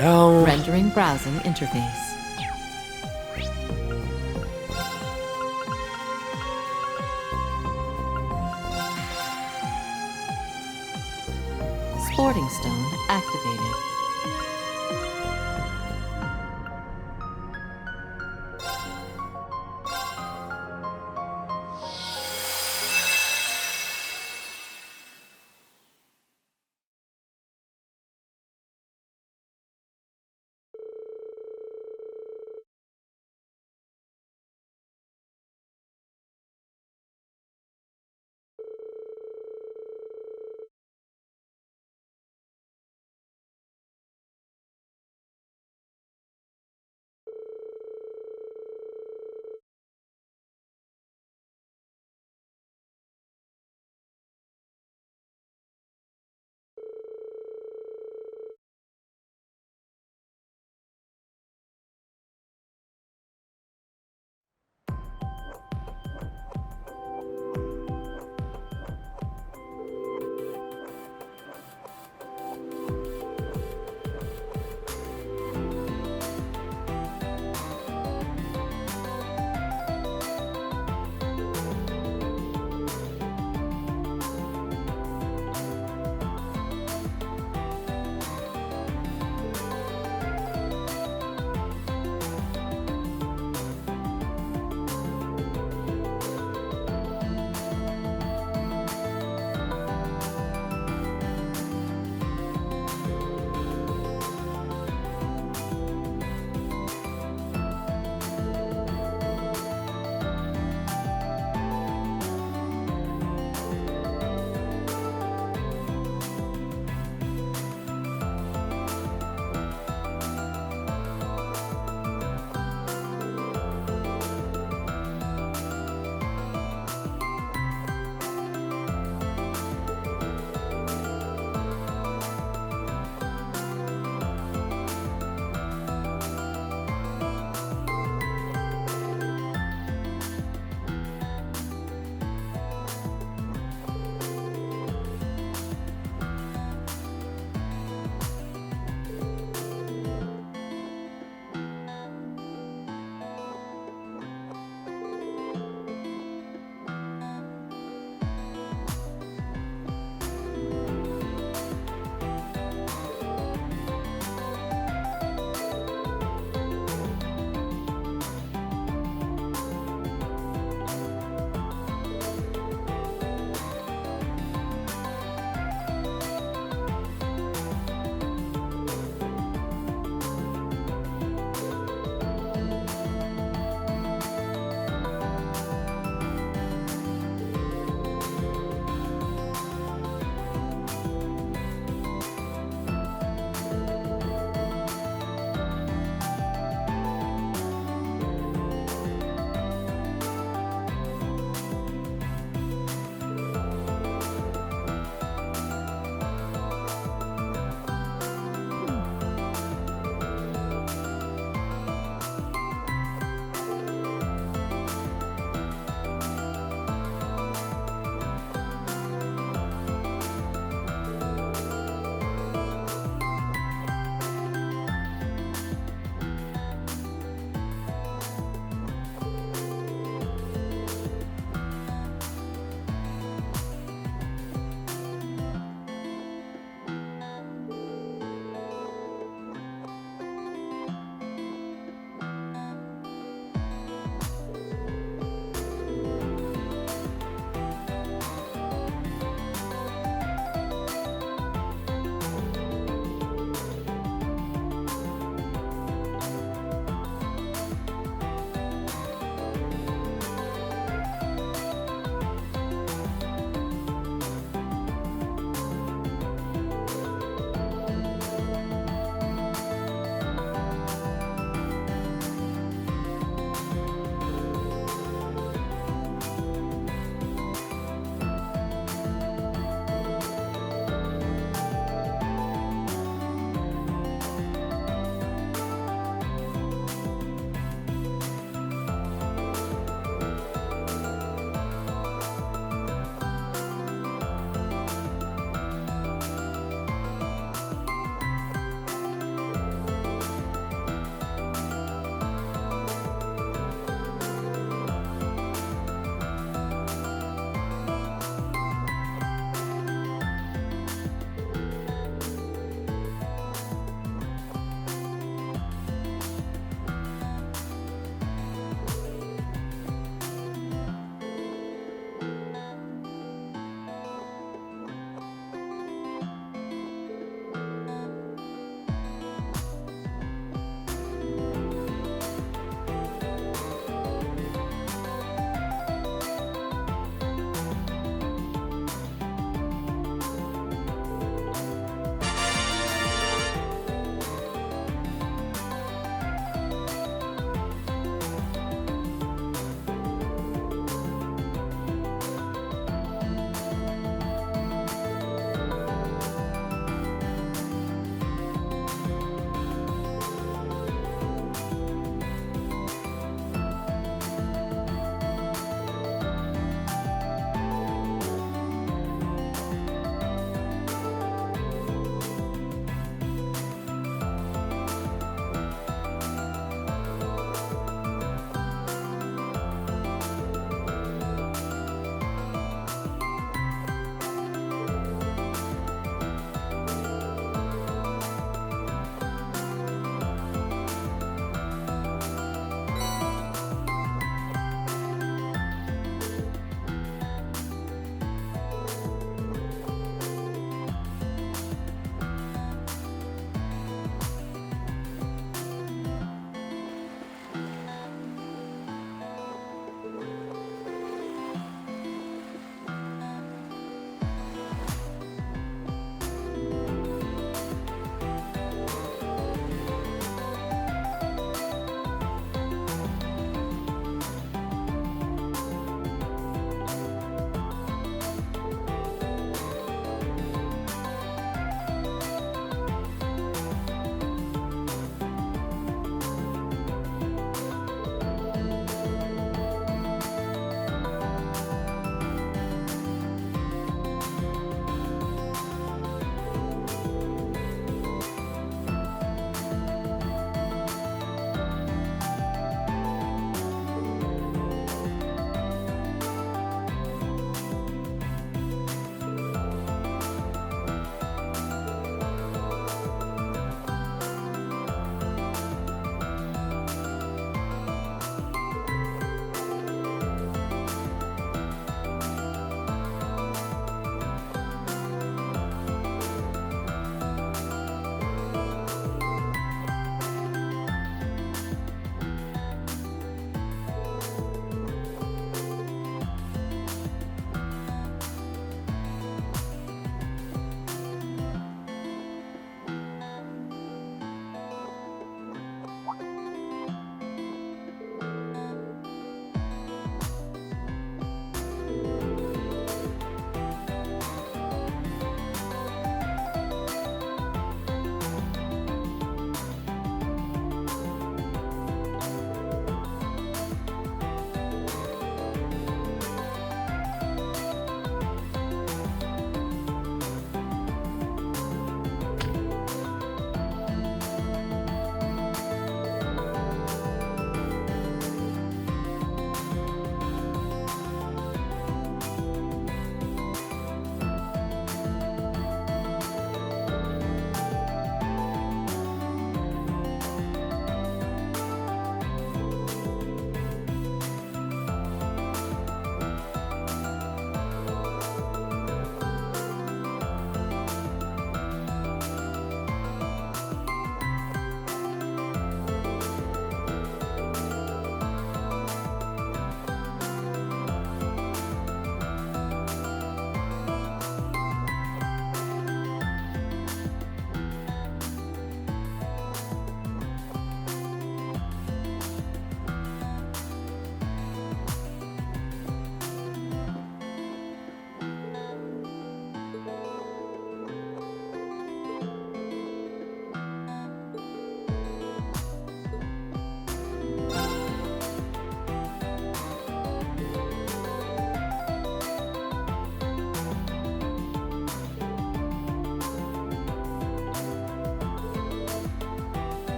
down. Rendering browsing interface. Sporting stone activated.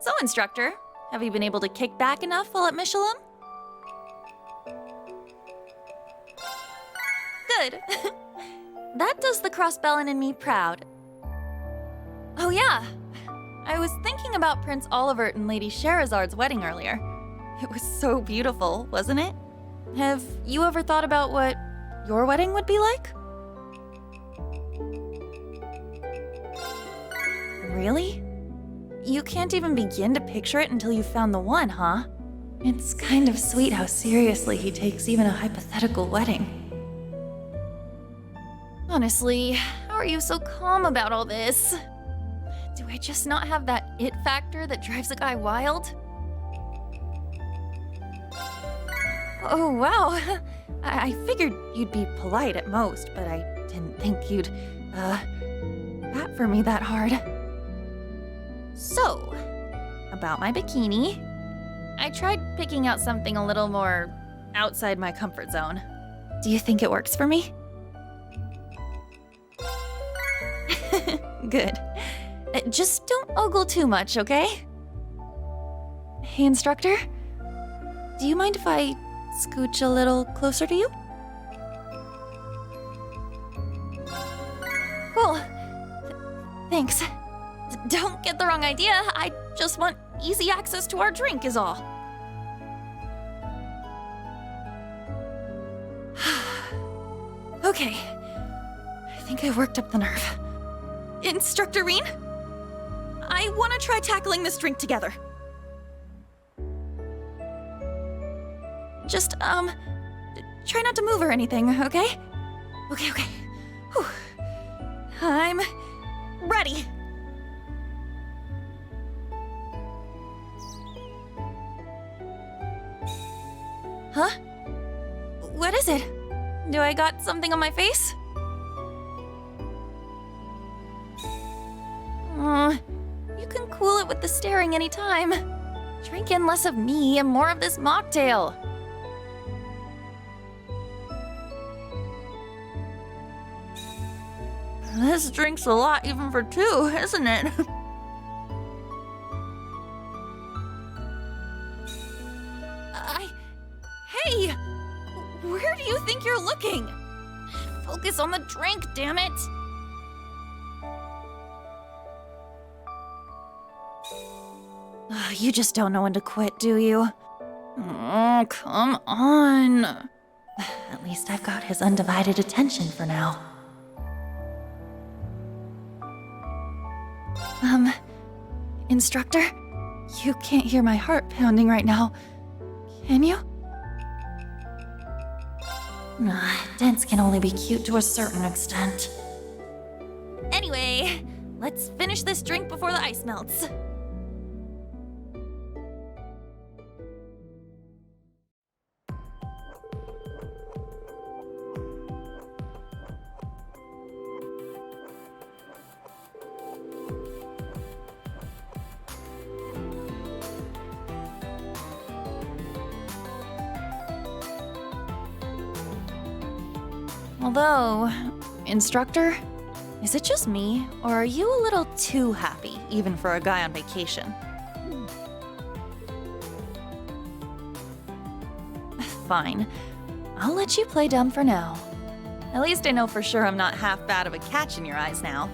So, instructor, have you been able to kick back enough while at Michelin? Good. That does the crossbellin in me proud. Oh yeah, I was thinking about Prince Olivert and Lady Sherazard's wedding earlier. It was so beautiful, wasn't it? Have you ever thought about what your wedding would be like? Really? You can't even begin to picture it until you've found the one, huh? It's kind of sweet how seriously he takes even a hypothetical wedding. Honestly, how are you so calm about all this? Do I just not have that it factor that drives a guy wild? Oh, wow. I figured you'd be polite at most, but I didn't think you'd, bat for me that hard. So, about my bikini, I tried picking out something a little more outside my comfort zone. Do you think it works for me? Good. Just don't ogle too much, okay? Hey, instructor? Do you mind if I scooch a little closer to you? Cool. Thanks. Don't get the wrong idea. I just want easy access to our drink is all. Okay. I think I worked up the nerve. Instructor Reen? I want to try tackling this drink together. Just, try not to move or anything, okay? Okay. Whew. I'm ready. Huh? What is it? Do I got something on my face? You can cool it with the staring anytime. Drink in less of me and more of this mocktail. This drink's a lot even for two, isn't it? Hey! Where do you think you're looking? Focus on the drink, damn it! You just don't know when to quit, do you? Oh, come on. At least I've got his undivided attention for now. Instructor? You can't hear my heart pounding right now, can you? Dents can only be cute to a certain extent. Anyway, let's finish this drink before the ice melts. Although, instructor, is it just me, or are you a little too happy, even for a guy on vacation? Fine. I'll let you play dumb for now. At least I know for sure I'm not half bad of a catch in your eyes now.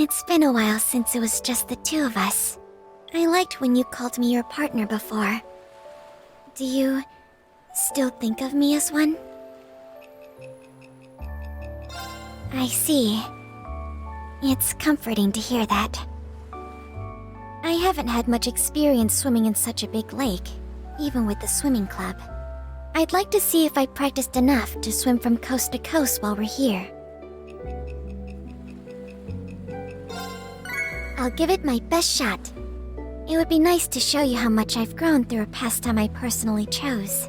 It's been a while since it was just the two of us. I liked when you called me your partner before. Do you still think of me as one? I see. It's comforting to hear that. I haven't had much experience swimming in such a big lake, even with the swimming club. I'd like to see if I practiced enough to swim from coast to coast while we're here. I'll give it my best shot. It would be nice to show you how much I've grown through a pastime I personally chose.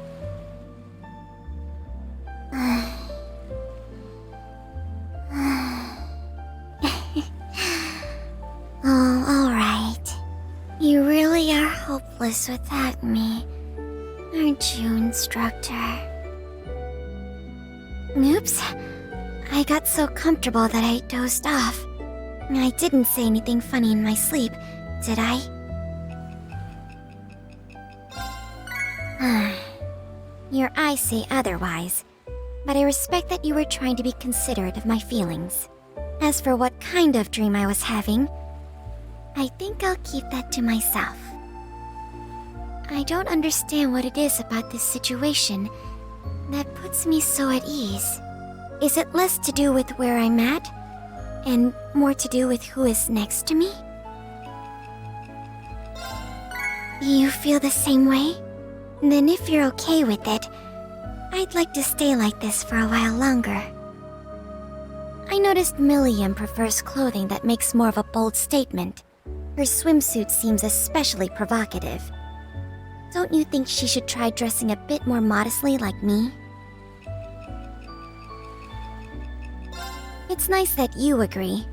Oh, alright. You really are hopeless without me, aren't you, instructor? Oops. I got so comfortable that I dozed off. I didn't say anything funny in my sleep, did I? Your eyes say otherwise, but I respect that you were trying to be considerate of my feelings. As for what kind of dream I was having, I think I'll keep that to myself. I don't understand what it is about this situation that puts me so at ease. Is it less to do with where I'm at, and more to do with who is next to me? You feel the same way? Then if you're okay with it, I'd like to stay like this for a while longer. I noticed Milliam prefers clothing that makes more of a bold statement. Her swimsuit seems especially provocative. Don't you think she should try dressing a bit more modestly like me? It's nice that you agree.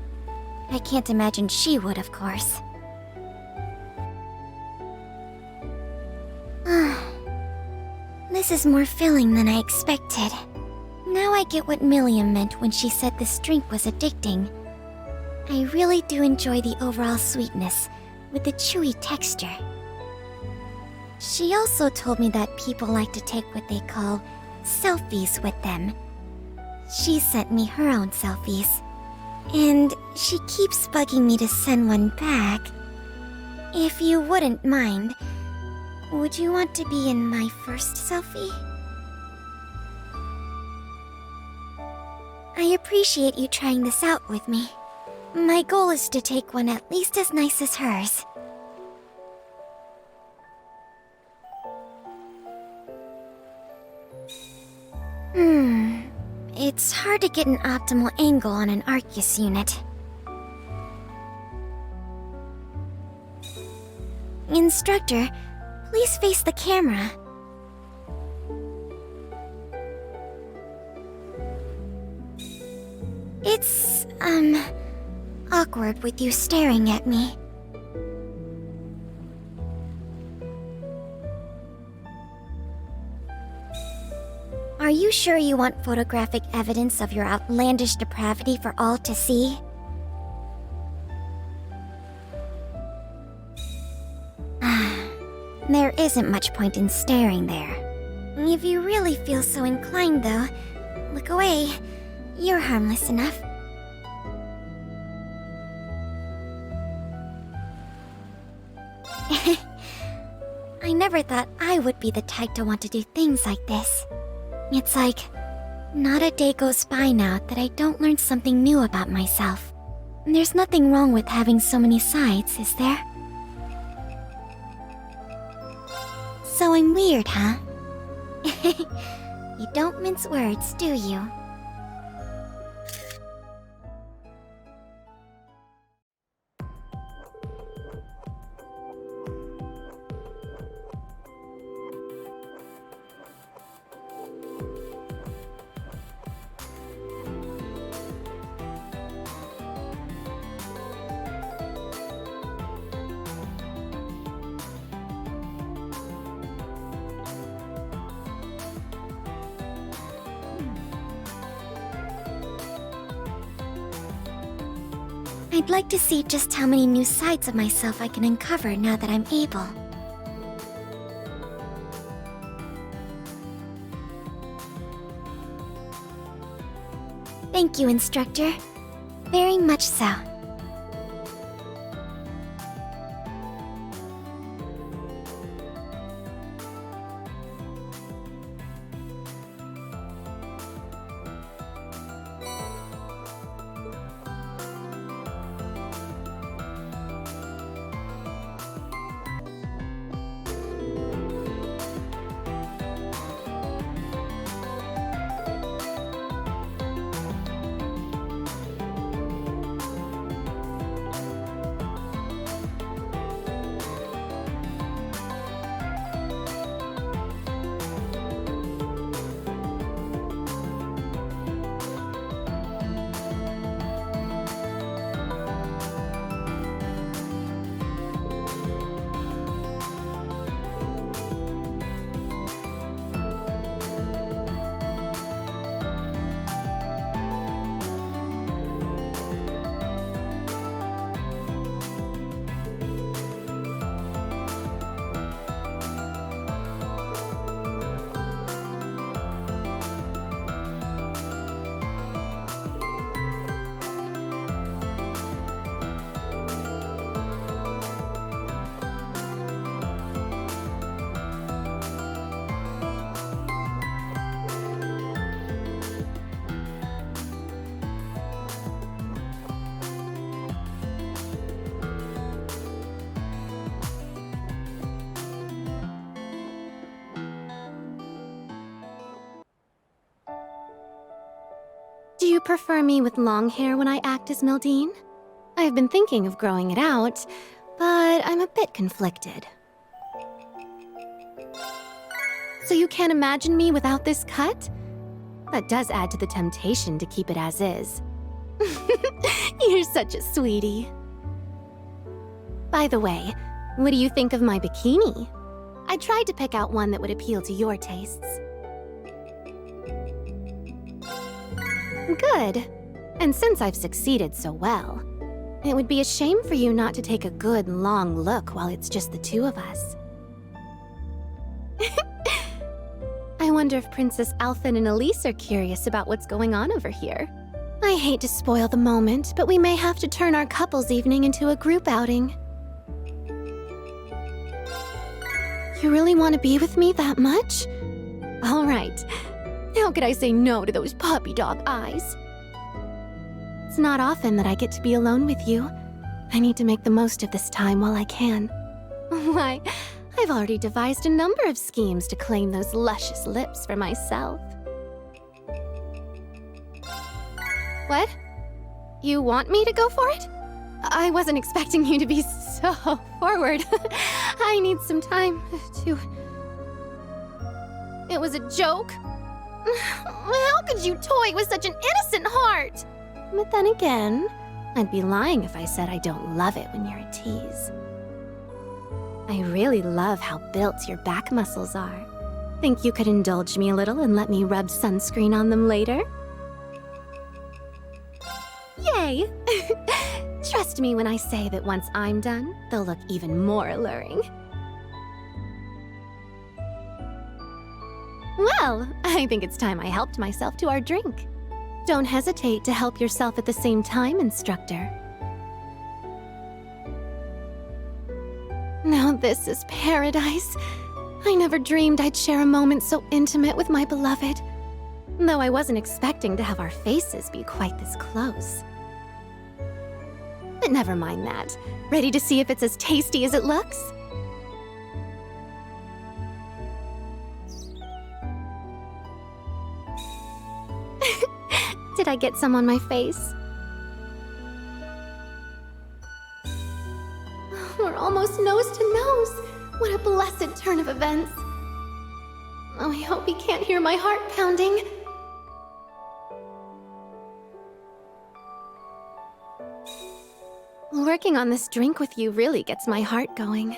I can't imagine she would, of course. This is more filling than I expected. Now I get what Milliam meant when she said this drink was addicting. I really do enjoy the overall sweetness, with the chewy texture. She also told me that people like to take what they call selfies with them. She sent me her own selfies, and she keeps bugging me to send one back. If you wouldn't mind, would you want to be in my first selfie? I appreciate you trying this out with me. My goal is to take one at least as nice as hers. It's hard to get an optimal angle on an Arceus unit. Instructor, please face the camera. It's, awkward with you staring at me. Are you sure you want photographic evidence of your outlandish depravity for all to see? There isn't much point in staring there. If you really feel so inclined, though, look away. You're harmless enough. I never thought I would be the type to want to do things like this. It's like, not a day goes by now that I don't learn something new about myself. There's nothing wrong with having so many sides, is there? So I'm weird, huh? You don't mince words, do you? I'd like to see just how many new sides of myself I can uncover now that I'm able. Thank you, instructor. Very much so. Do you prefer me with long hair when I act as Mildine? I've been thinking of growing it out, but I'm a bit conflicted. So you can't imagine me without this cut? That does add to the temptation to keep it as is. You're such a sweetie. By the way, what do you think of my bikini? I tried to pick out one that would appeal to your tastes. Good. And since I've succeeded so well, it would be a shame for you not to take a good, long look while it's just the two of us. I wonder if Princess Alfin and Elise are curious about what's going on over here. I hate to spoil the moment, but we may have to turn our couples evening into a group outing. You really want to be with me that much? All right. How could I say no to those puppy dog eyes? It's not often that I get to be alone with you. I need to make the most of this time while I can. Why, I've already devised a number of schemes to claim those luscious lips for myself. What? You want me to go for it? I wasn't expecting you to be so forward. I need some time to... It was a joke. How could you toy with such an innocent heart? But then again, I'd be lying if I said I don't love it when you're a tease. I really love how built your back muscles are. Think you could indulge me a little and let me rub sunscreen on them later? Yay! Trust me when I say that once I'm done, they'll look even more alluring. Well, I think it's time I helped myself to our drink. Don't hesitate to help yourself at the same time, instructor. Now this is paradise. I never dreamed I'd share a moment so intimate with my beloved. Though I wasn't expecting to have our faces be quite this close. But never mind that. Ready to see if it's as tasty as it looks? Did I get some on my face? We're almost nose to nose. What a blessed turn of events. Oh, I hope he can't hear my heart pounding. Working on this drink with you really gets my heart going.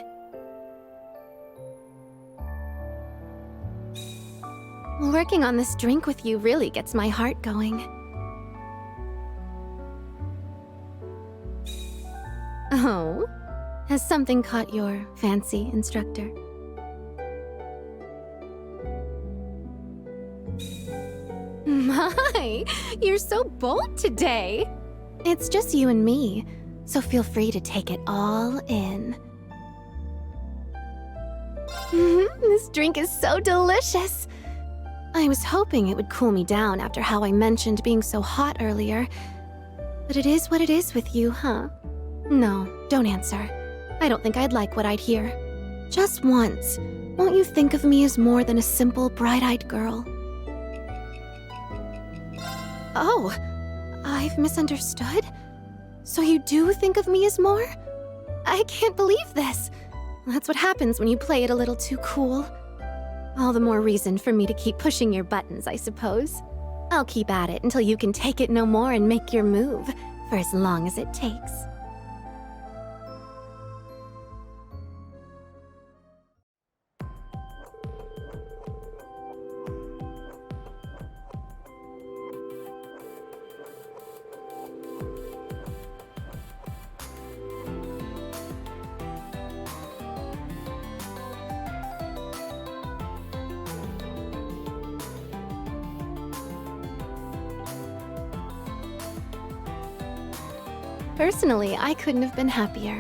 Working on this drink with you really gets my heart going. Oh? Has something caught your fancy, instructor? My! You're so bold today! It's just you and me, so feel free to take it all in. This drink is so delicious! I was hoping it would cool me down after how I mentioned being so hot earlier. But it is what it is with you, huh? No, don't answer. I don't think I'd like what I'd hear. Just once, won't you think of me as more than a simple, bright-eyed girl? Oh, I've misunderstood? So you do think of me as more? I can't believe this. That's what happens when you play it a little too cool. All the more reason for me to keep pushing your buttons, I suppose. I'll keep at it until you can take it no more and make your move, for as long as it takes. Personally, I couldn't have been happier.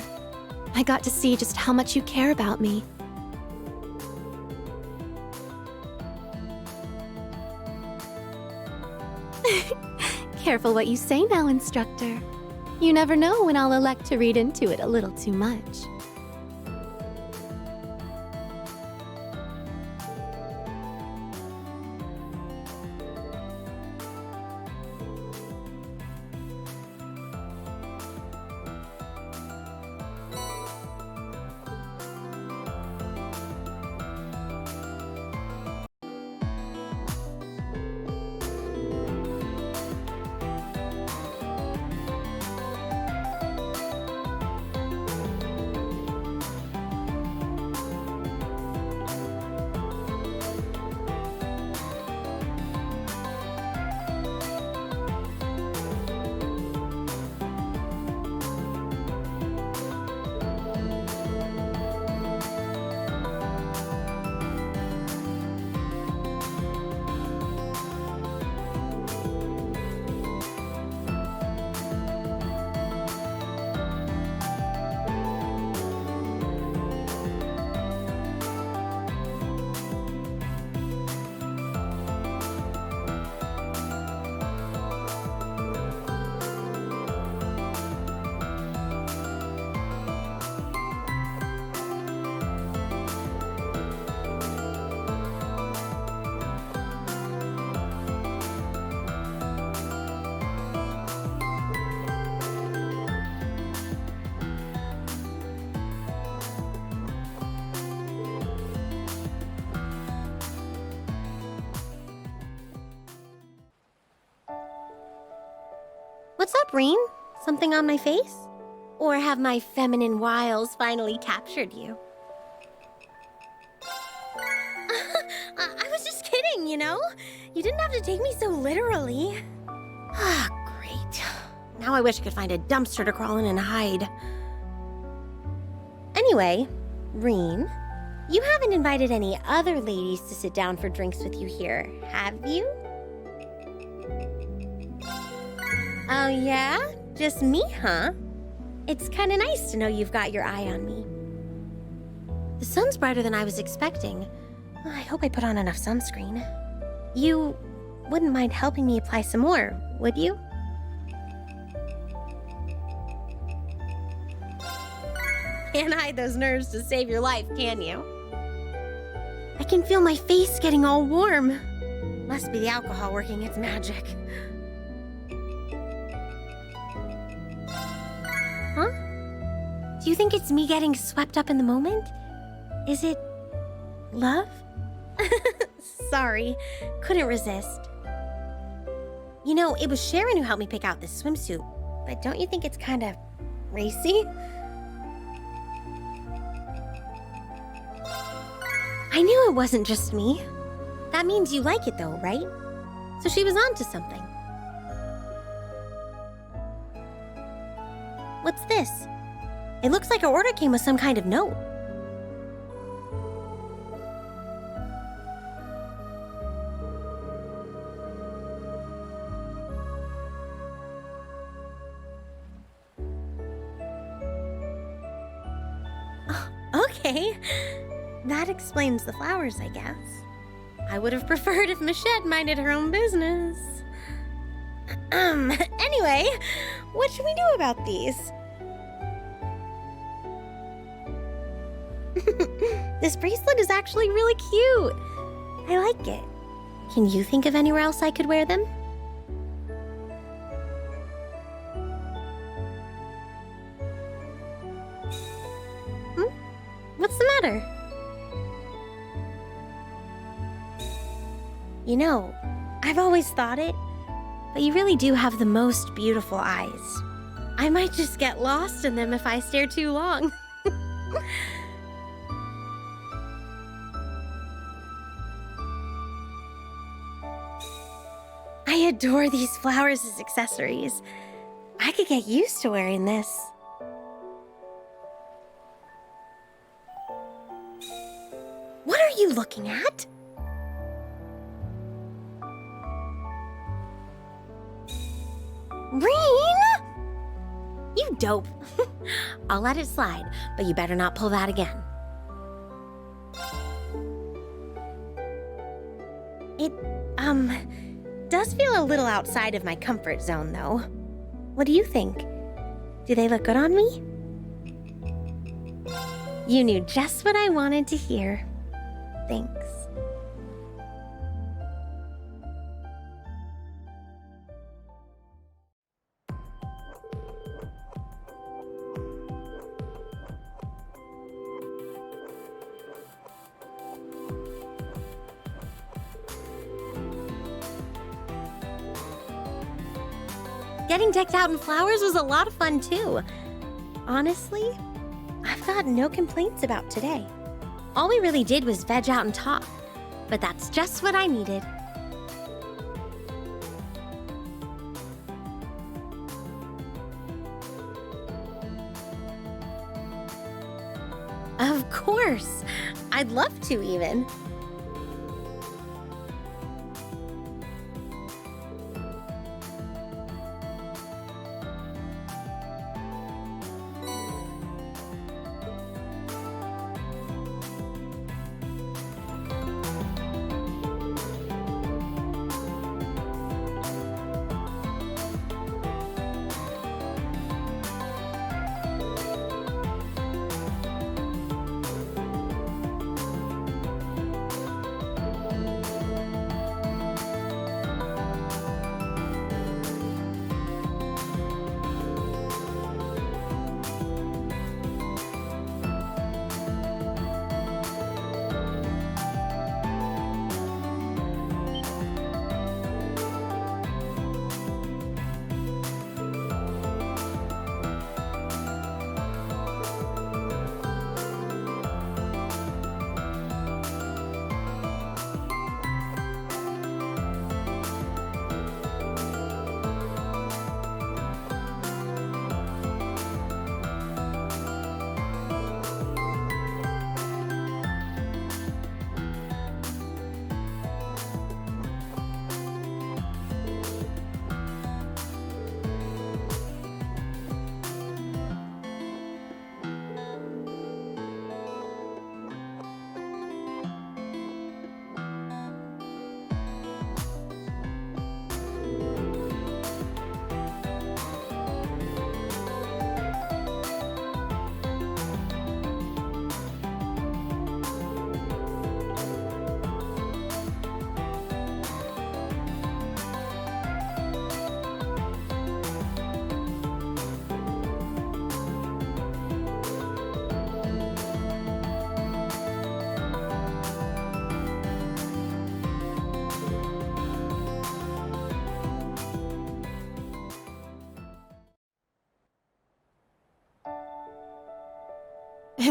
I got to see just how much you care about me. Careful what you say now, instructor. You never know when I'll elect to read into it a little too much. What's up, Reen? Something on my face? Or have my feminine wiles finally captured you? I was just kidding, you know? You didn't have to take me so literally. Ah, great. Now I wish I could find a dumpster to crawl in and hide. Anyway, Reen, you haven't invited any other ladies to sit down for drinks with you here, have you? Oh yeah? Just me, huh? It's kinda nice to know you've got your eye on me. The sun's brighter than I was expecting. I hope I put on enough sunscreen. You wouldn't mind helping me apply some more, would you? Can't hide those nerves to save your life, can you? I can feel my face getting all warm. Must be the alcohol working its magic. Huh? Do you think it's me getting swept up in the moment? Is it love? Sorry, couldn't resist. You know, it was Sharon who helped me pick out this swimsuit, but don't you think it's kind of racy? I knew it wasn't just me. That means you like it though, right? So she was onto something. What's this? It looks like our order came with some kind of note. Okay, that explains the flowers, I guess. I would have preferred if Michette minded her own business. Anyway, what should we do about these? This bracelet is actually really cute. I like it. Can you think of anywhere else I could wear them? What's the matter? You know, I've always thought it, but you really do have the most beautiful eyes. I might just get lost in them if I stare too long. I adore these flowers as accessories. I could get used to wearing this. What are you looking at? Reen! You dope. I'll let it slide, but you better not pull that again. It, does feel a little outside of my comfort zone, though. What do you think? Do they look good on me? You knew just what I wanted to hear. Thanks. Getting decked out in flowers was a lot of fun, too. Honestly, I've got no complaints about today. All we really did was veg out and talk, but that's just what I needed. Of course! I'd love to, even.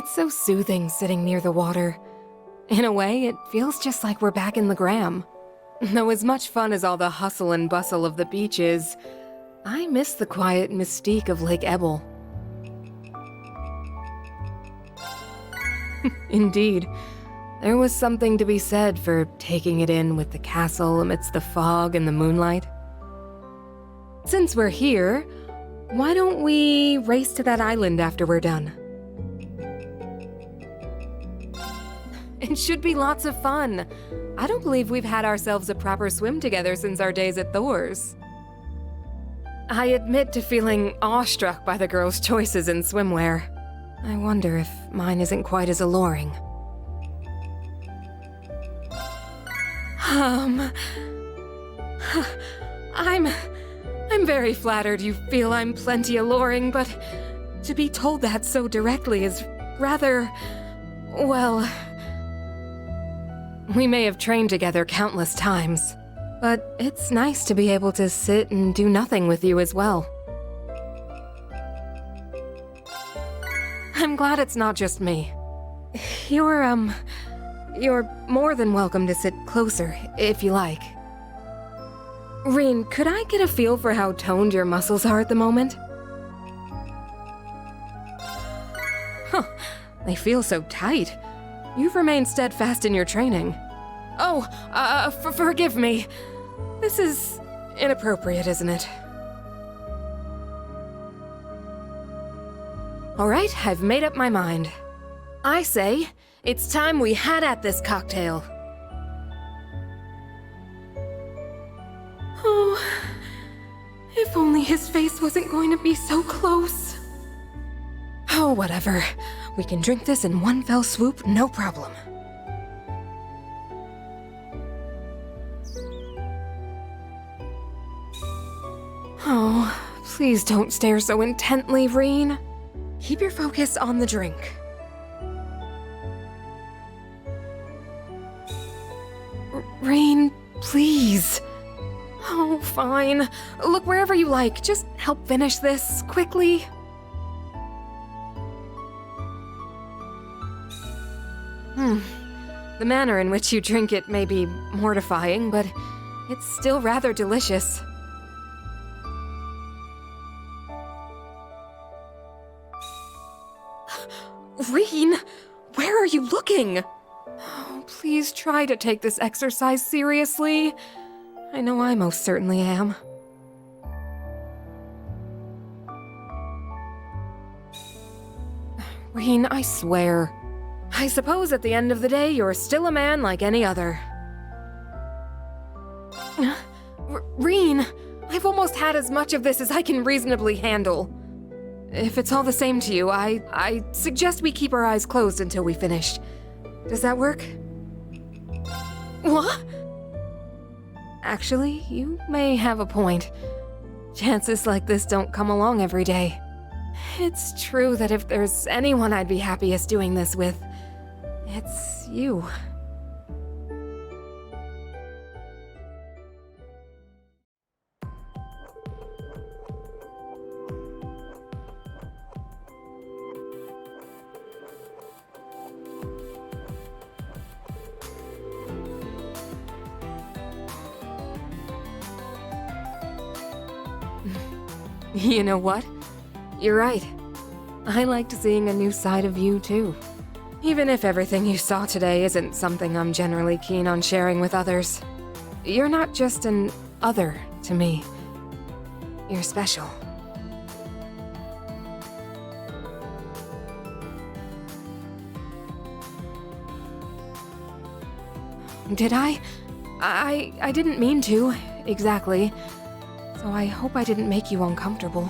It's so soothing sitting near the water. In a way, it feels just like we're back in the Gram. Though as much fun as all the hustle and bustle of the beach is, I miss the quiet mystique of Lake Ebble. Indeed. There was something to be said for taking it in with the castle amidst the fog and the moonlight. Since we're here, why don't we race to that island after we're done? It should be lots of fun. I don't believe we've had ourselves a proper swim together since our days at Thor's. I admit to feeling awestruck by the girls' choices in swimwear. I wonder if mine isn't quite as alluring. I'm very flattered you feel I'm plenty alluring, but to be told that so directly is rather, well... We may have trained together countless times, but it's nice to be able to sit and do nothing with you as well. I'm glad it's not just me. You're more than welcome to sit closer, if you like. Reen, could I get a feel for how toned your muscles are at the moment? Huh, they feel so tight. You've remained steadfast in your training. Oh, forgive me. This is inappropriate, isn't it? All right, I've made up my mind. I say, it's time we had at this cocktail. Oh, if only his face wasn't going to be so close. Oh, whatever. We can drink this in one fell swoop, no problem. Oh, please don't stare so intently, Reen. Keep your focus on the drink. Reen, please. Oh, fine. Look wherever you like. Just help finish this quickly. The manner in which you drink it may be mortifying, but it's still rather delicious. Reen, where are you looking? Oh, please try to take this exercise seriously. I know I most certainly am. Reen, I swear. I suppose at the end of the day, you're still a man like any other. Reen, I've almost had as much of this as I can reasonably handle. If it's all the same to you, I suggest we keep our eyes closed until we finish. Does that work? What? Actually, you may have a point. Chances like this don't come along every day. It's true that if there's anyone I'd be happiest doing this with, it's you. You know what? You're right. I liked seeing a new side of you, too. Even if everything you saw today isn't something I'm generally keen on sharing with others. You're not just an other to me. You're special. Did I? I didn't mean to, exactly. So I hope I didn't make you uncomfortable.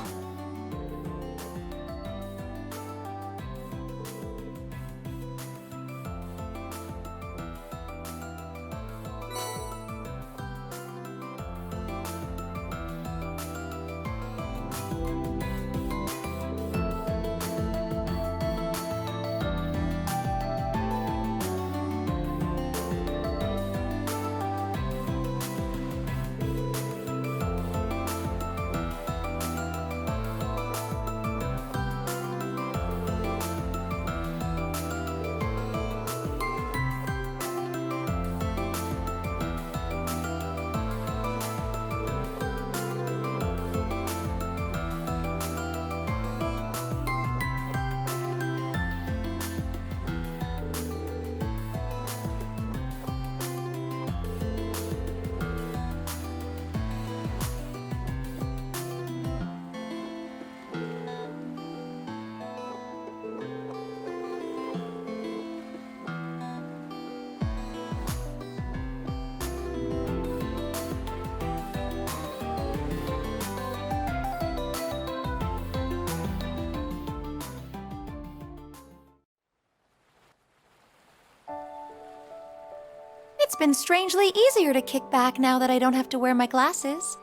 It's been strangely easier to kick back now that I don't have to wear my glasses.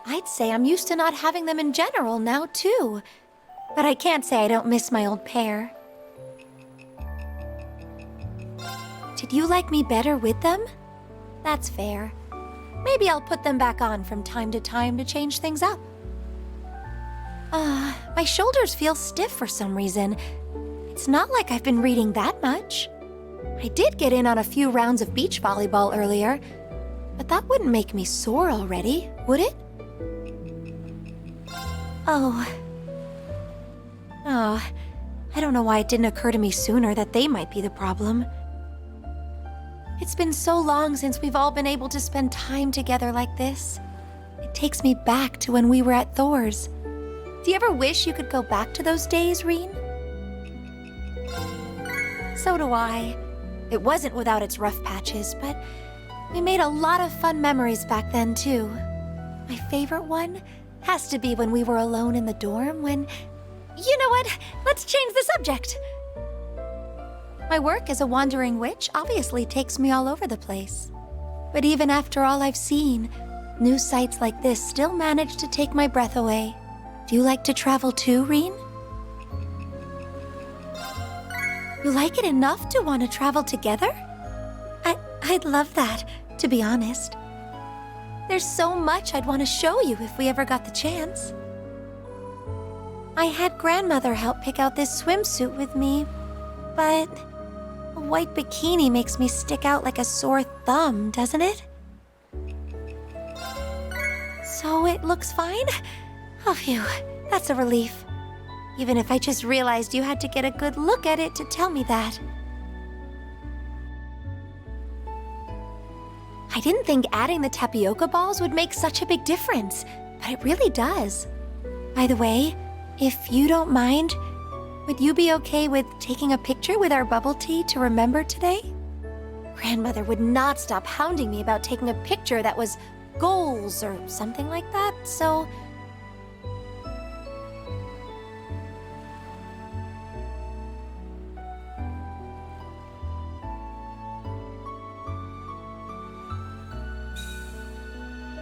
I'd say I'm used to not having them in general now, too. But I can't say I don't miss my old pair. Did you like me better with them? That's fair. Maybe I'll put them back on from time to time to change things up. My shoulders feel stiff for some reason. It's not like I've been reading that much. I did get in on a few rounds of beach volleyball earlier, but that wouldn't make me sore already, would it? Oh, I don't know why it didn't occur to me sooner that they might be the problem. It's been so long since we've all been able to spend time together like this. It takes me back to when we were at Thor's. Do you ever wish you could go back to those days, Reen? So do I. It wasn't without its rough patches, but we made a lot of fun memories back then, too. My favorite one has to be when we were alone in the dorm when... You know what? Let's change the subject! My work as a wandering witch obviously takes me all over the place. But even after all I've seen, new sights like this still manage to take my breath away. Do you like to travel too, Reen? You like it enough to want to travel together? I'd love that, to be honest. There's so much I'd want to show you if we ever got the chance. I had grandmother help pick out this swimsuit with me, but a white bikini makes me stick out like a sore thumb, doesn't it? So it looks fine? Oh, phew, that's a relief. Even if I just realized you had to get a good look at it to tell me that. I didn't think adding the tapioca balls would make such a big difference, but it really does. By the way, if you don't mind, would you be okay with taking a picture with our bubble tea to remember today? Grandmother would not stop hounding me about taking a picture that was goals or something like that, so...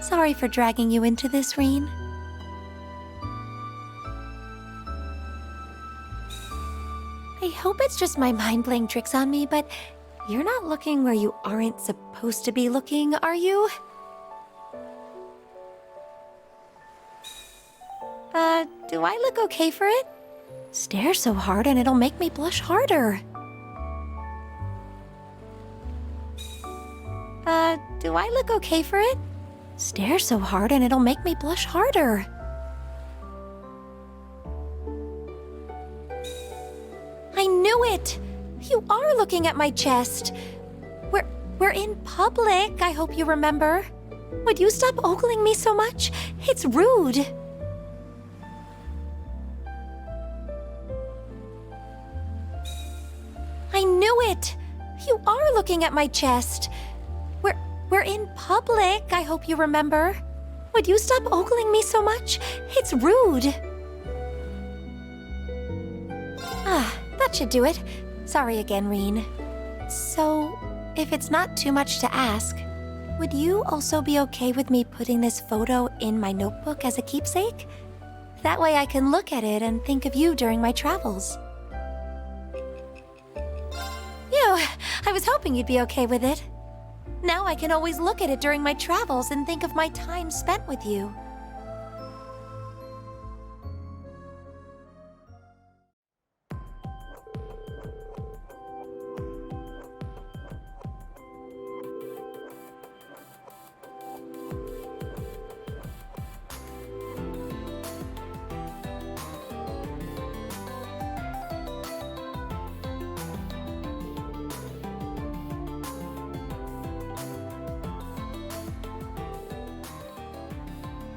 Sorry for dragging you into this, Reen. I hope it's just my mind playing tricks on me, but you're not looking where you aren't supposed to be looking, are you? Do I look okay for it? Stare so hard and it'll make me blush harder. Do I look okay for it? Stare so hard and it'll make me blush harder. I knew it! You are looking at my chest. We're in public, I hope you remember. Would you stop ogling me so much? It's rude. I knew it! You are looking at my chest. We're in public, I hope you remember. Would you stop ogling me so much? It's rude. That should do it. Sorry again, Reen. So, if it's not too much to ask, would you also be okay with me putting this photo in my notebook as a keepsake? That way I can look at it and think of you during my travels. Phew, I was hoping you'd be okay with it. Now I can always look at it during my travels and think of my time spent with you.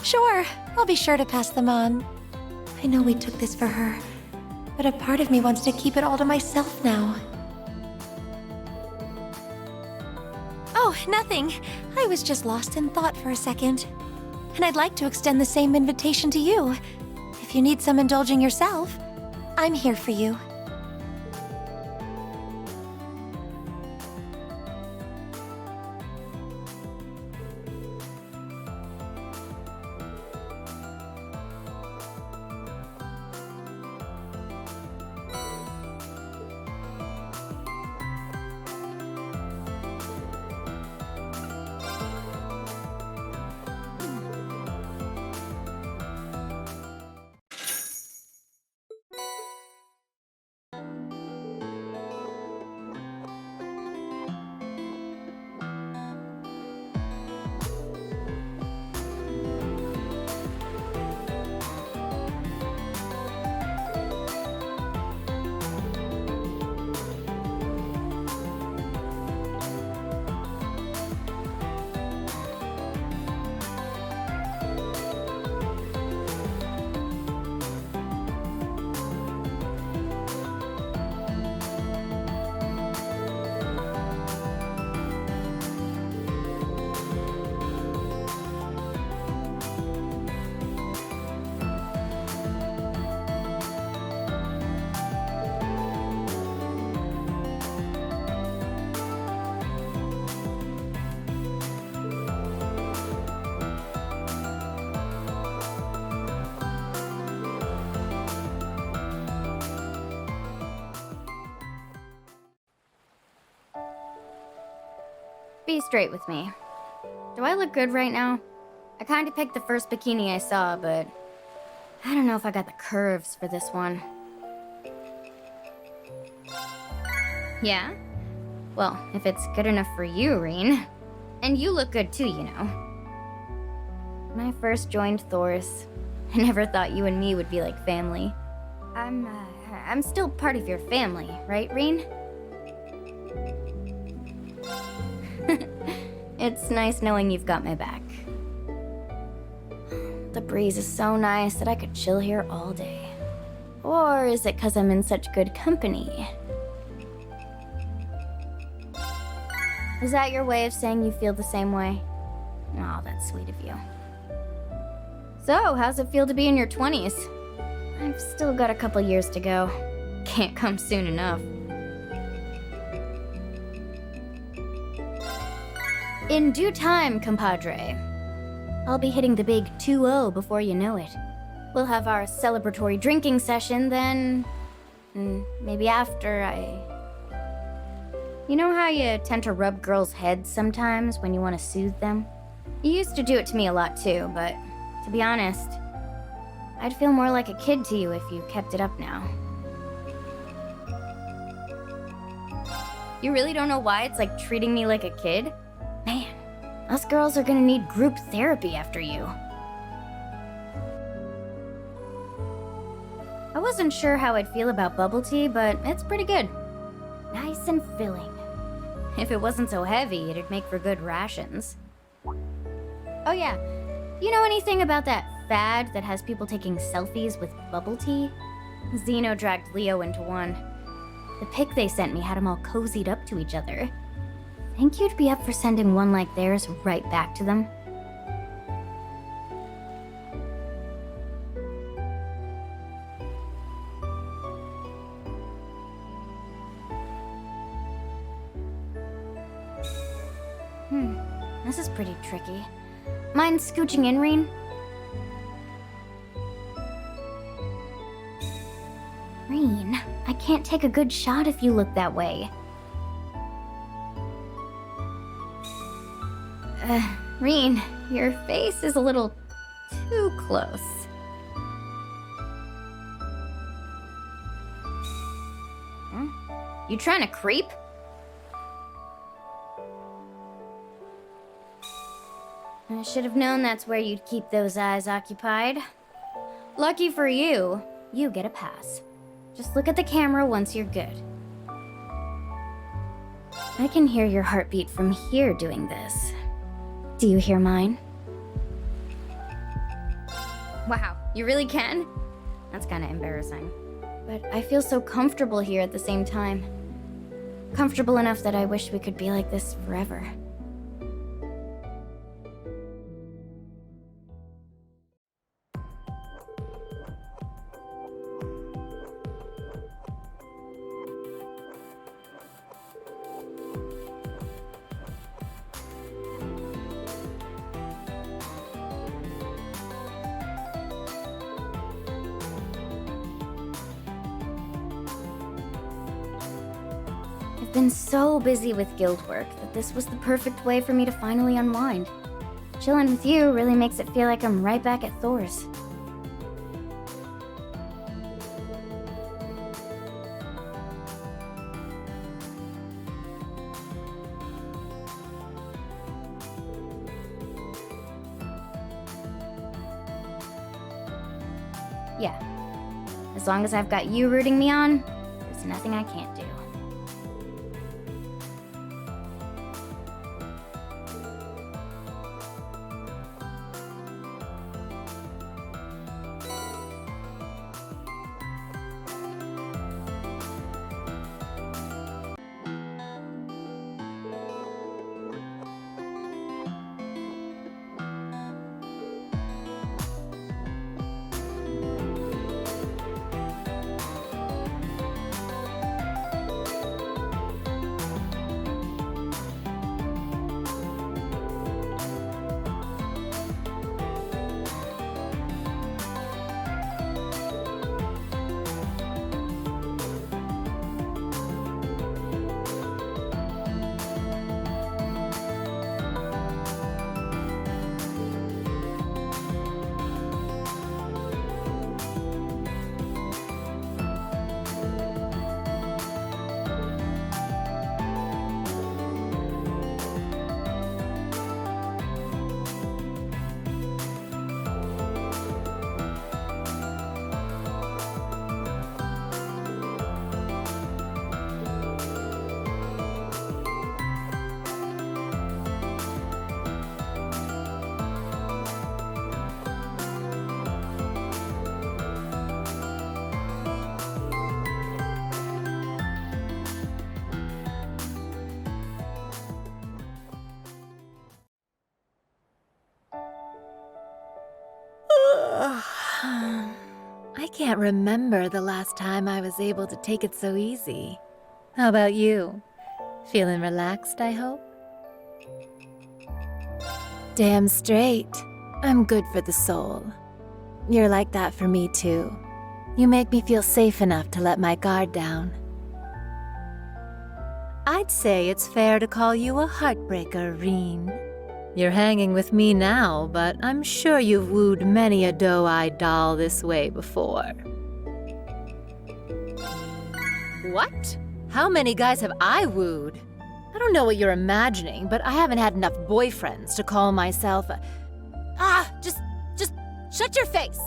Sure, I'll be sure to pass them on. I know we took this for her, but a part of me wants to keep it all to myself now. Oh, nothing. I was just lost in thought for a second. And I'd like to extend the same invitation to you. If you need some indulging yourself, I'm here for you. be straight with me. Do I look good right now? I kinda picked the first bikini I saw, but I don't know if I got the curves for this one. Yeah? Well, if it's good enough for you, Reen. And you look good too, you know. When I first joined Thor's, I never thought you and me would be like family. I'm still part of your family, right, Reen? It's nice knowing you've got my back. The breeze is so nice that I could chill here all day. Or is it 'cause I'm in such good company? Is that your way of saying you feel the same way? Oh, that's sweet of you. So, how's it feel to be in your 20s? I've still got a couple years to go. Can't come soon enough. In due time, compadre. I'll be hitting the big 2-0 before you know it. We'll have our celebratory drinking session then... maybe after You know how you tend to rub girls' heads sometimes when you want to soothe them? You used to do it to me a lot too, but to be honest, I'd feel more like a kid to you if you kept it up now. You really don't know why it's like treating me like a kid? Man, us girls are gonna need group therapy after you. I wasn't sure how I'd feel about bubble tea, but it's pretty good. Nice and filling. If it wasn't so heavy, it'd make for good rations. Oh yeah, you know anything about that fad that has people taking selfies with bubble tea? Zeno dragged Leo into one. The pic they sent me had them all cozied up to each other. Think you'd be up for sending one like theirs right back to them? This is pretty tricky. Mind scooching in, Reen? Reen, I can't take a good shot if you look that way. Reen, your face is a little too close. You trying to creep? I should have known that's where you'd keep those eyes occupied. Lucky for you, you get a pass. Just look at the camera once you're good. I can hear your heartbeat from here doing this. Do you hear mine? Wow, you really can? That's kind of embarrassing. But I feel so comfortable here at the same time. Comfortable enough that I wish we could be like this forever. I've been so busy with guild work that this was the perfect way for me to finally unwind. Chilling with you really makes it feel like I'm right back at Thor's. Yeah. As long as I've got you rooting me on, there's nothing I can't do. can't remember the last time I was able to take it so easy. How about you? Feeling relaxed, I hope? Damn straight. I'm good for the soul. You're like that for me, too. You make me feel safe enough to let my guard down. I'd say it's fair to call you a heartbreaker, Reen. You're hanging with me now, but I'm sure you've wooed many a doe-eyed doll this way before. What? How many guys have I wooed? I don't know what you're imagining, but I haven't had enough boyfriends to call myself a... Just shut your face!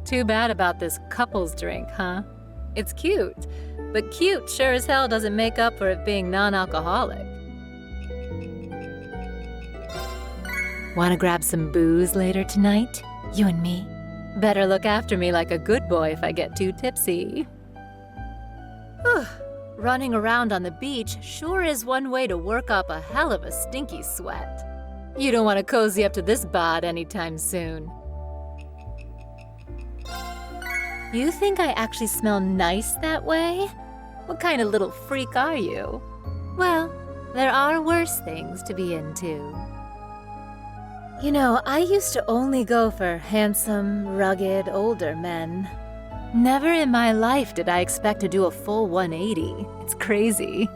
Too bad about this couples drink, huh? It's cute, but cute sure as hell doesn't make up for it being non-alcoholic. Wanna grab some booze later tonight? You and me? Better look after me like a good boy if I get too tipsy. Running around on the beach sure is one way to work up a hell of a stinky sweat. You don't want to cozy up to this bod anytime soon. You think I actually smell nice that way? What kind of little freak are you? Well, there are worse things to be into. You know, I used to only go for handsome, rugged, older men. Never in my life did I expect to do a full 180. It's crazy.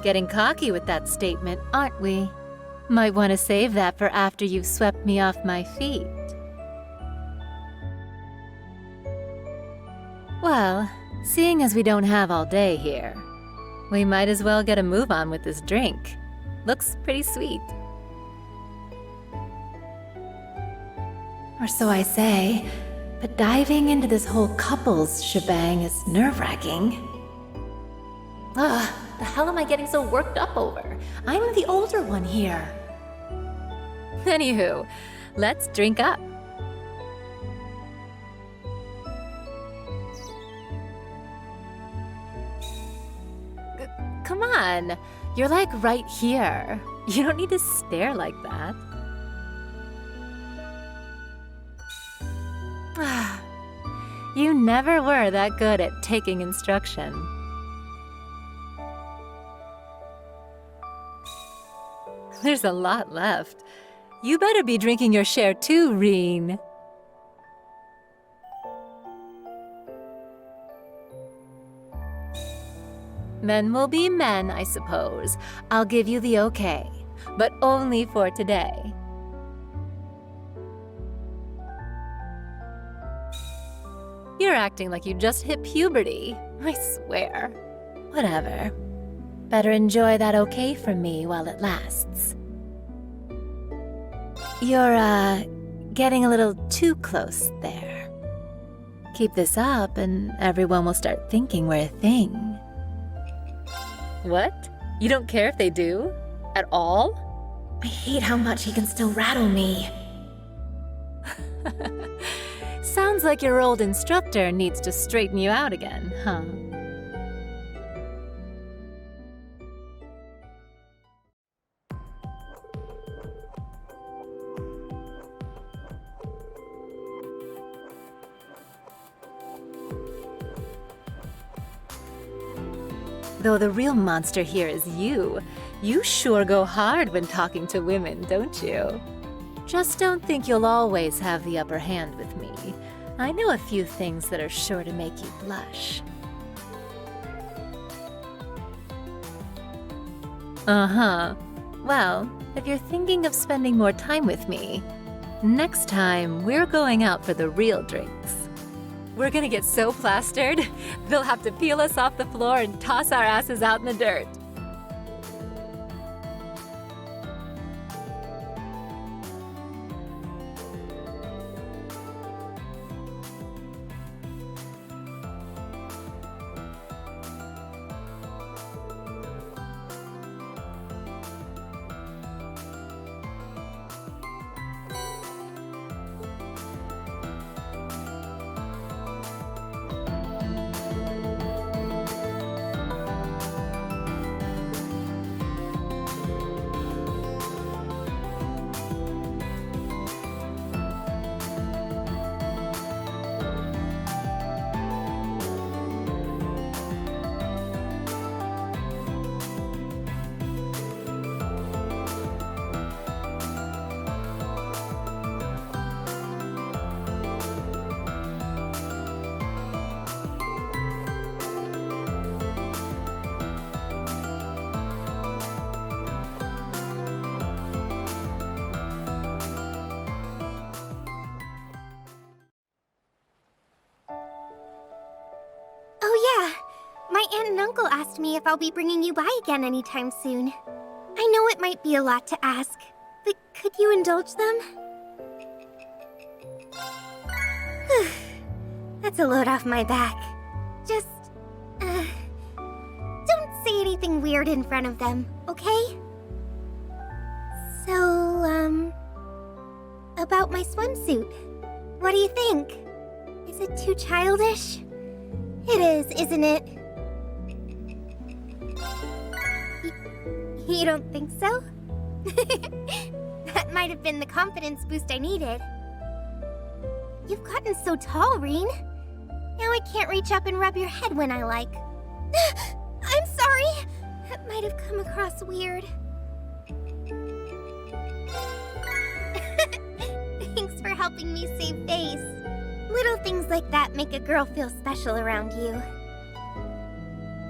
Getting cocky with that statement, aren't we? Might want to save that for after you've swept me off my feet. Well, seeing as we don't have all day here, we might as well get a move on with this drink. Looks pretty sweet. Or so I say, but diving into this whole couples shebang is nerve-wracking. Ugh, the hell am I getting so worked up over? I'm the older one here. Anywho, let's drink up. Come on, you're like right here. You don't need to stare like that. You never were that good at taking instruction. There's a lot left. You better be drinking your share too, Reen. Men will be men, I suppose. I'll give you the okay, but only for today. You're acting like you just hit puberty. I swear. Whatever. Better enjoy that okay from me while it lasts. You're, getting a little too close there. Keep this up and everyone will start thinking we're a thing. What? You don't care if they do? At all? I hate how much he can still rattle me. Sounds like your old instructor needs to straighten you out again, huh? Though the real monster here is you. You sure go hard when talking to women, don't you? Just don't think you'll always have the upper hand with me. I know a few things that are sure to make you blush. Uh-huh. Well, if you're thinking of spending more time with me, next time we're going out for the real drinks. We're gonna get so plastered, they'll have to peel us off the floor and toss our asses out in the dirt. uncle asked me if I'll be bringing you by again anytime soon. I know it might be a lot to ask, but could you indulge them? That's a load off my back. Just, don't say anything weird in front of them, okay? So, about my swimsuit. What do you think? Is it too childish? It is, isn't it? You don't think so? That might have been the confidence boost I needed. You've gotten so tall, Reen. Now I can't reach up and rub your head when I like. I'm sorry! That might have come across weird. Thanks for helping me save face. Little things like that make a girl feel special around you.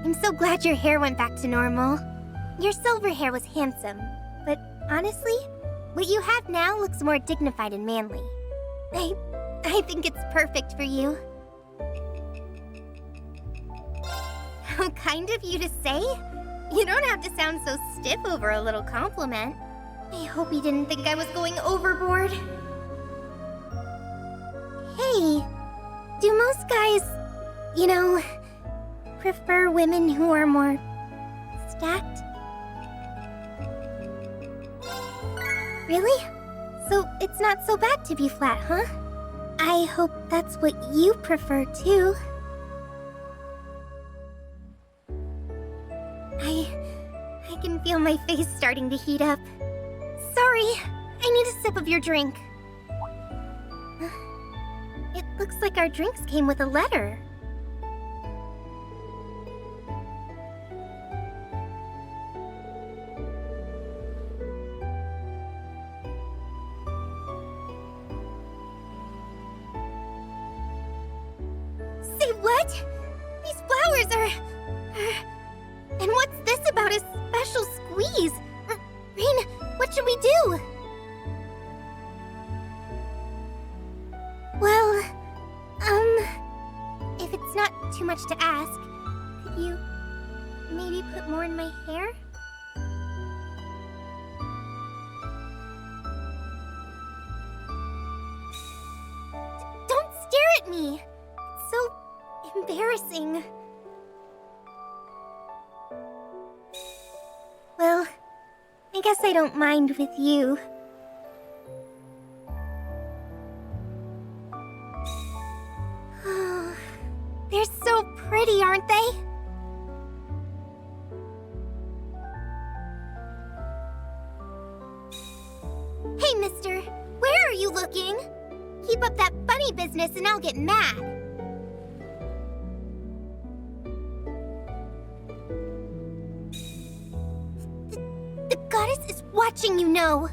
I'm so glad your hair went back to normal. Your silver hair was handsome, but honestly, what you have now looks more dignified and manly. I think it's perfect for you. How kind of you to say. You don't have to sound so stiff over a little compliment. I hope you didn't think I was going overboard. Hey, do most guys, prefer women who are more stacked? Really? So it's not so bad to be flat, huh? I hope that's what you prefer too. I can feel my face starting to heat up. Sorry, I need a sip of your drink. It looks like our drinks came with a letter. Say what? These flowers are... And what's this about a special squeeze? Rain, what should we do? Well, if it's not too much to ask, could you maybe put more in my hair? Don't stare at me! It's so embarrassing. Well, I guess I don't mind with you. They're so pretty, aren't they? Hey, mister, where are you looking? Keep up that funny business and I'll get mad. The goddess is watching, you know.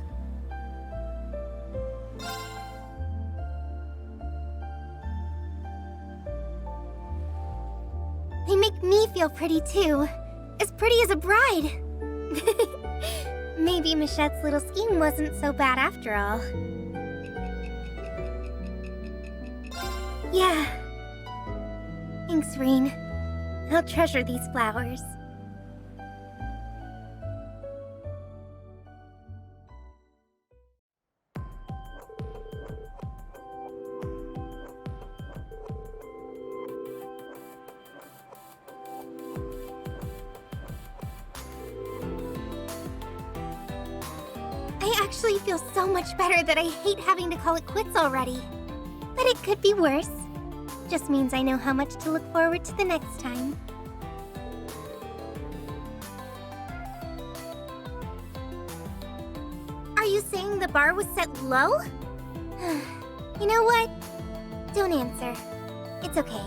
They make me feel pretty too. As pretty as a bride. Maybe Michette's little scheme wasn't so bad after all. Yeah. Thanks, Rain. I'll treasure these flowers. I actually feel so much better that I hate having to call it quits already. But it could be worse. Just means I know how much to look forward to the next time. Are you saying the bar was set low? You know what? Don't answer. It's okay.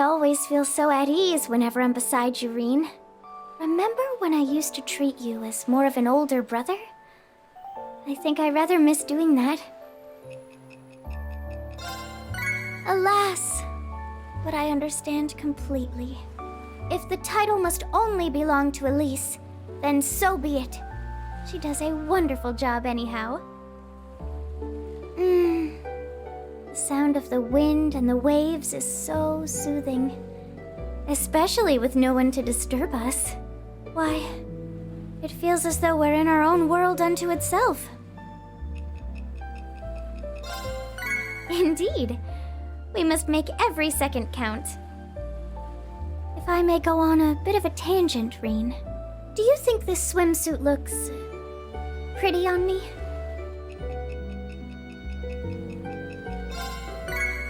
always feel so at ease whenever I'm beside you, Reen. Remember when I used to treat you as more of an older brother? I think I rather miss doing that. Alas, but I understand completely. If the title must only belong to Elise, then so be it. She does a wonderful job anyhow. The sound of the wind and the waves is so soothing. Especially with no one to disturb us. Why, it feels as though we're in our own world unto itself. Indeed. We must make every second count. If I may go on a bit of a tangent, Reen, do you think this swimsuit looks pretty on me?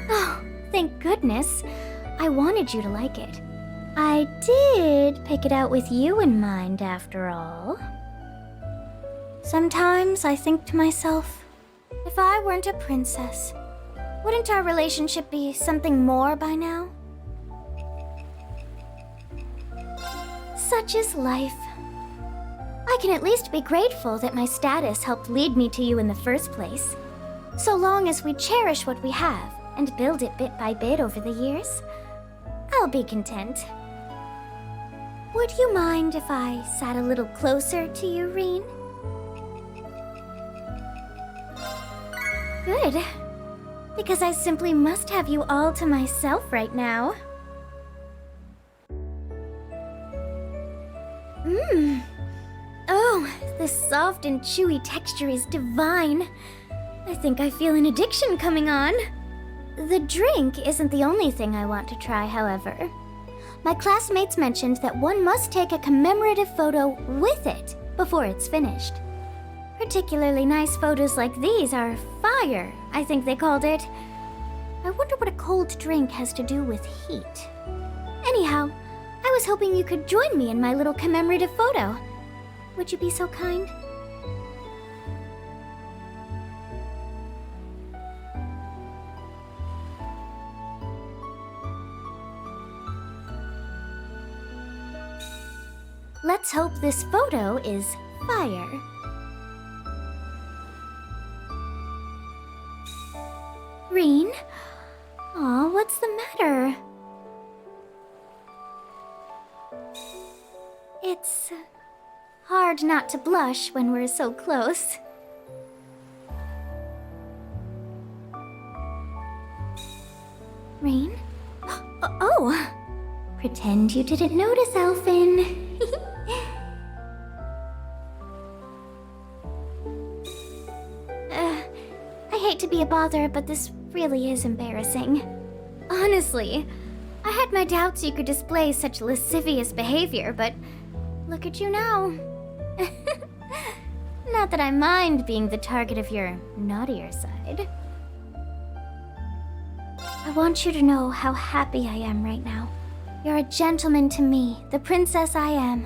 Oh, thank goodness. I wanted you to like it. I did pick it out with you in mind, after all. Sometimes I think to myself, if I weren't a princess, wouldn't our relationship be something more by now? Such is life. I can at least be grateful that my status helped lead me to you in the first place. So long as we cherish what we have and build it bit by bit over the years, I'll be content. Would you mind if I sat a little closer to you, Reen? Good. Because I simply must have you all to myself right now. Oh, this soft and chewy texture is divine. I think I feel an addiction coming on. The drink isn't the only thing I want to try, however. My classmates mentioned that one must take a commemorative photo with it before it's finished. Particularly nice photos like these are fire, I think they called it. I wonder what a cold drink has to do with heat. Anyhow, I was hoping you could join me in my little commemorative photo. Would you be so kind? Let's hope this photo is fire. Reen? Aw, what's the matter? It's hard not to blush when we're so close. Reen? Oh! Pretend you didn't notice, Alfin. I hate to be a bother, but this really is embarrassing. Honestly, I had my doubts you could display such lascivious behavior, but look at you now. Not that I mind being the target of your naughtier side. I want you to know how happy I am right now. You're a gentleman to me, the princess I am,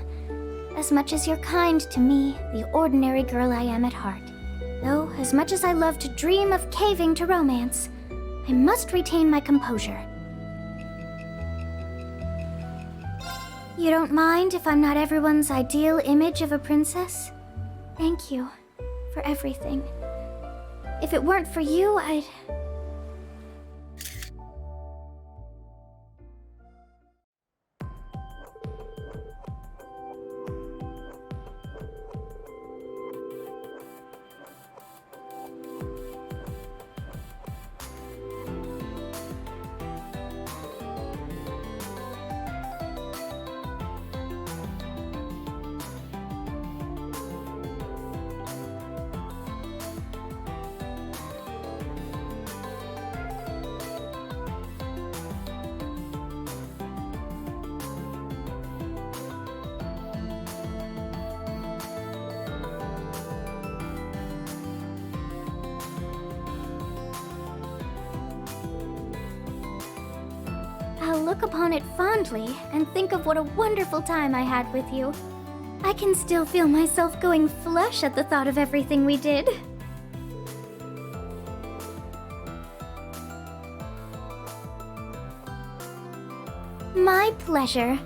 as much as you're kind to me, the ordinary girl I am at heart. Though, as much as I love to dream of caving to romance, I must retain my composure. You don't mind if I'm not everyone's ideal image of a princess? Thank you for everything. If it weren't for you, I'd... I'll look upon it fondly and think of what a wonderful time I had with you. I can still feel myself going flush at the thought of everything we did. My pleasure.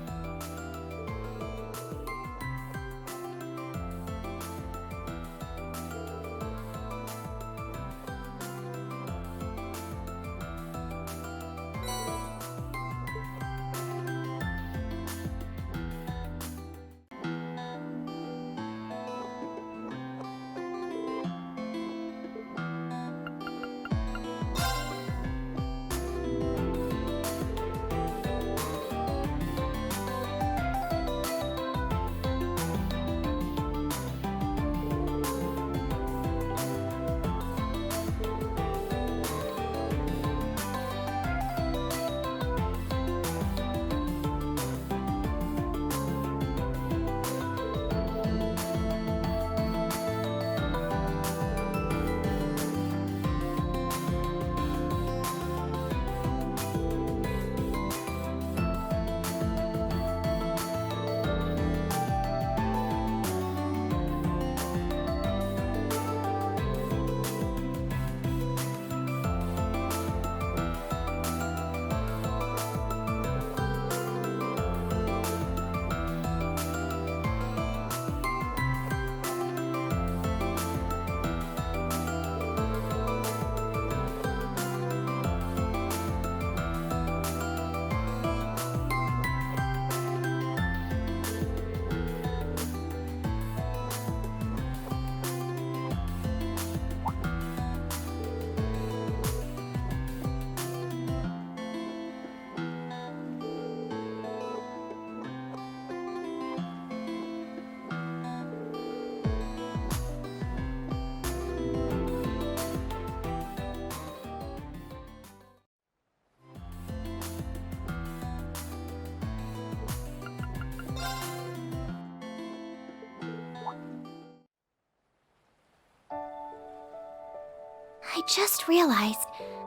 I just realized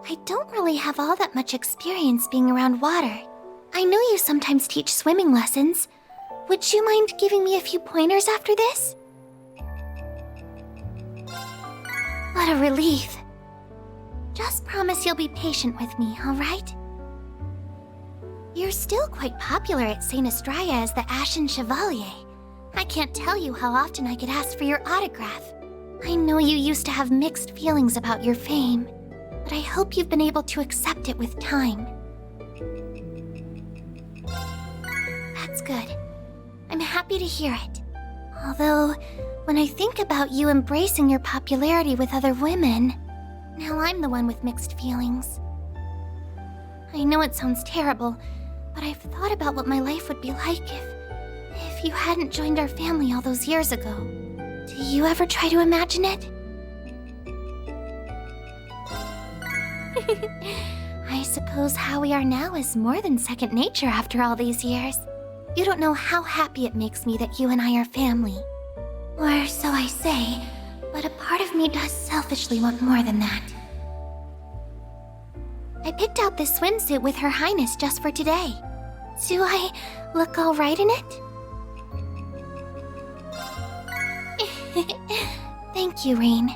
I don't really have all that much experience being around water. I know you sometimes teach swimming lessons. Would you mind giving me a few pointers after this? What a relief. Just promise you'll be patient with me, alright? You're still quite popular at St. Estrella as the Ashen Chevalier. I can't tell you how often I get asked for your autograph. I know you used to have mixed feelings about your fame, but I hope you've been able to accept it with time. That's good. I'm happy to hear it. Although, when I think about you embracing your popularity with other women, now I'm the one with mixed feelings. I know it sounds terrible, but I've thought about what my life would be like if you hadn't joined our family all those years ago. Do you ever try to imagine it? I suppose how we are now is more than second nature after all these years. You don't know how happy it makes me that you and I are family. Or so I say, but a part of me does selfishly want more than that. I picked out this swimsuit with Her Highness just for today. Do I look all right in it? Thank you, Rain.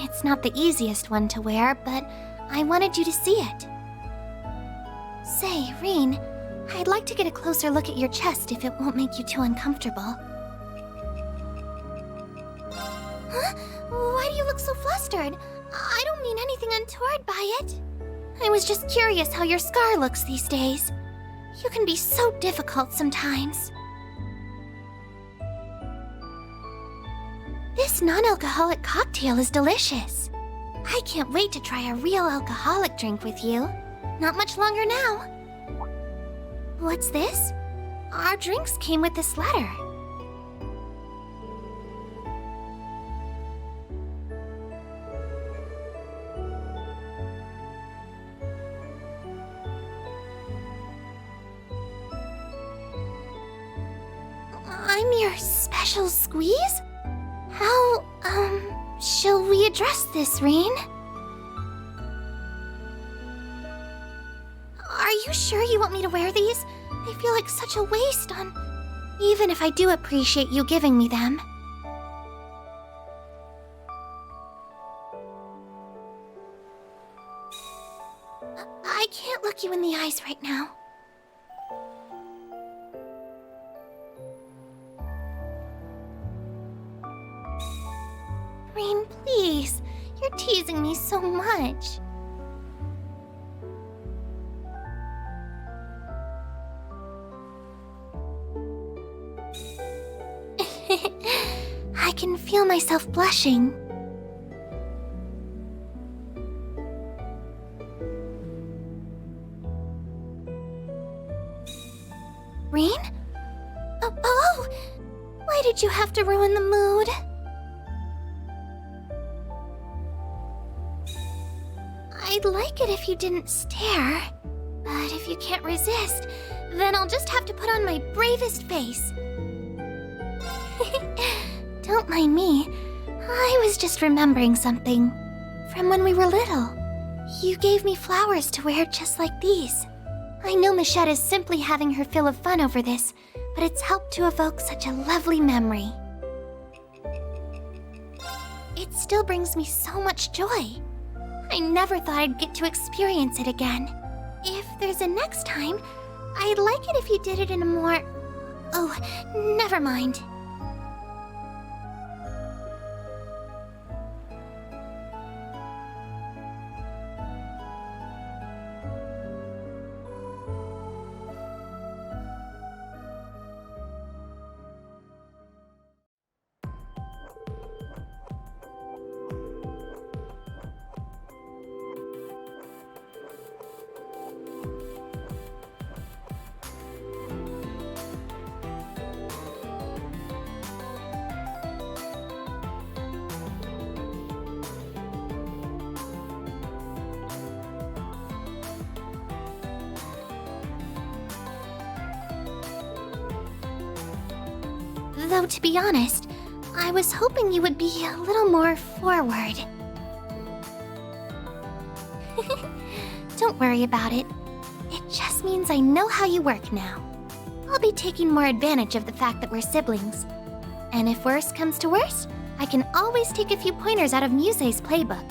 It's not the easiest one to wear, but I wanted you to see it. Say, Rain, I'd like to get a closer look at your chest if it won't make you too uncomfortable. Huh? Why do you look so flustered? I don't mean anything untoward by it. I was just curious how your scar looks these days. You can be so difficult sometimes. This non-alcoholic cocktail is delicious. I can't wait to try a real alcoholic drink with you. Not much longer now. What's this? Our drinks came with this letter. I'm your special squeeze? How, shall we address this, Rain? Are you sure you want me to wear these? They feel like such a waste on... Even if I do appreciate you giving me them. I can't look you in the eyes right now. please. You're teasing me so much. I can feel myself blushing. Rain? Oh! Why did you have to ruin the mood? I'd like it if you didn't stare. But if you can't resist, then I'll just have to put on my bravest face. Don't mind me. I was just remembering something. From when we were little. You gave me flowers to wear just like these. I know Michette is simply having her fill of fun over this, but it's helped to evoke such a lovely memory. It still brings me so much joy. I never thought I'd get to experience it again. If there's a next time, I'd like it if you did it in a more... Oh, never mind. Though, to be honest, I was hoping you would be a little more forward. Don't worry about it. It just means I know how you work now. I'll be taking more advantage of the fact that we're siblings. And if worst comes to worst, I can always take a few pointers out of Musse's playbook.